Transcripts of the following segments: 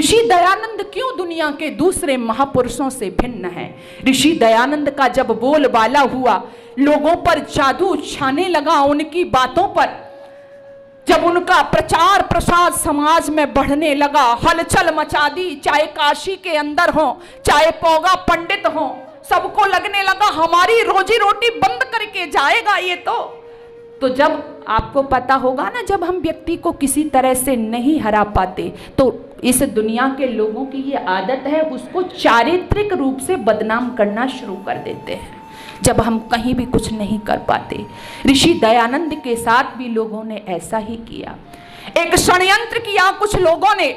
ऋषि दयानंद क्यों दुनिया के दूसरे महापुरुषों से भिन्न हैं? ऋषि दयानंद का जब बोलबाला हुआ, लोगों पर जादू छाने लगा उनकी बातों पर, जब उनका प्रचार प्रसार समाज में बढ़ने लगा, हलचल मचा दी, चाहे काशी के अंदर हो, चाहे पौगा पंडित हो, सबको लगने लगा हमारी रोजी रोटी बंद करके जाएगा ये तो जब आपको पता होगा ना, जब हम व्यक्ति को किसी तरह से नहीं हरा पाते तो इस दुनिया के लोगों की ये आदत है, उसको चारित्रिक रूप से बदनाम करना शुरू कर देते हैं जब हम कहीं भी कुछ नहीं कर पाते। ऋषि दयानंद के साथ भी लोगों ने ऐसा ही किया। एक षड्यंत्र किया कुछ लोगों ने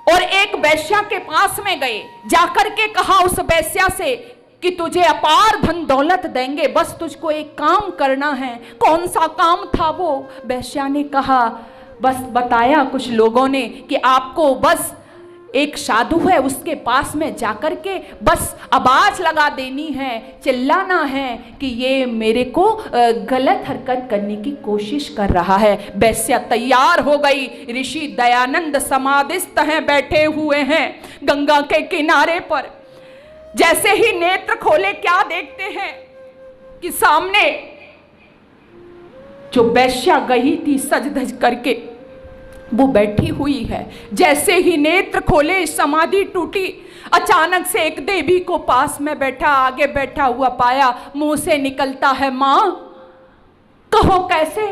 और एक वैश्या के पास में गए, जाकर के कहा उस वैश्या से कि तुझे अपार धन दौलत देंगे, बस तुझको एक काम करना है। कौन सा काम था वो? वैश्या ने कहा, बस बताया कुछ लोगों ने कि आपको बस एक साधु है उसके पास में जाकर के बस आवाज लगा देनी है, चिल्लाना है कि ये मेरे को गलत हरकत करने की कोशिश कर रहा है। वैश्या तैयार हो गई। ऋषि दयानंद समाधिस्थ हैं, बैठे हुए हैं गंगा के किनारे पर। जैसे ही नेत्र खोले क्या देखते हैं कि सामने जो वैश्या गई थी सज धज करके वो बैठी हुई है। जैसे ही नेत्र खोले समाधि टूटी। अचानक से एक देवी को पास में बैठा, आगे बैठा हुआ पाया, मुंह से निकलता है, मां कहो कैसे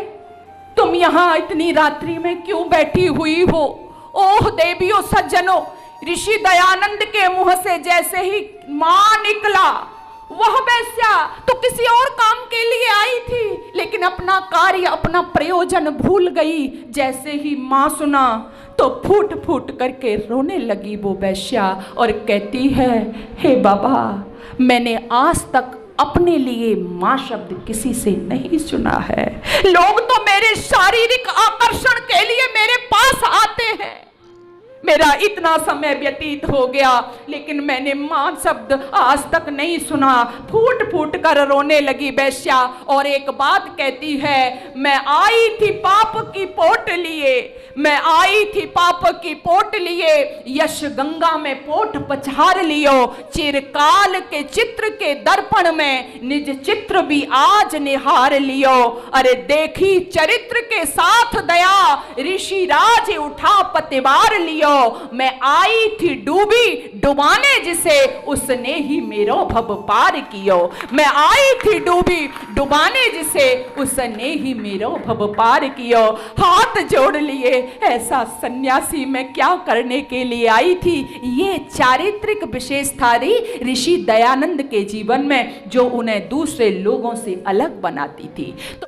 तुम यहां इतनी रात्रि में क्यों बैठी हुई हो? ओह देवियों सज्जनों, ऋषि दयानंद के मुंह से जैसे ही मां निकला, वह वैश्या तो किसी और काम के लिए आई थी लेकिन अपना कार्य अपना प्रयोजन भूल गई। जैसे ही मां सुना तो फूट फूट करके रोने लगी वो वैश्या और कहती है, हे बाबा, मैंने आज तक अपने लिए मां शब्द किसी से नहीं सुना है। लोग तो मेरे शारीरिक आकर्षण के लिए मेरे पास आते हैं, मेरा इतना समय व्यतीत हो गया लेकिन मैंने मां शब्द आज तक नहीं सुना। फूट फूट कर रोने लगी वैश्या और एक बात कहती है, मैं आई थी पाप की पोट लिए, मैं आई थी पाप की पोट लिए, यश गंगा में पोट पछार लियो, चिरकाल के चित्र के दर्पण में निज चित्र भी आज निहार लियो। अरे देखी चरित्र के साथ दया, ऋषि राज उठा पतिवार लियो, मैं आई थी डूबी डुबाने जिसे, उसने ही मेरो भव पार कियो। मैं आई थी डूबी डुबाने जिसे, उसने ही मेरो भव पार कियो। हाथ जोड़ लिए, ऐसा सन्यासी मैं क्या करने के लिए आई थी? ये चारित्रिक विशेषता ऋषि दयानंद के जीवन में जो उन्हें दूसरे लोगों से अलग बनाती थी।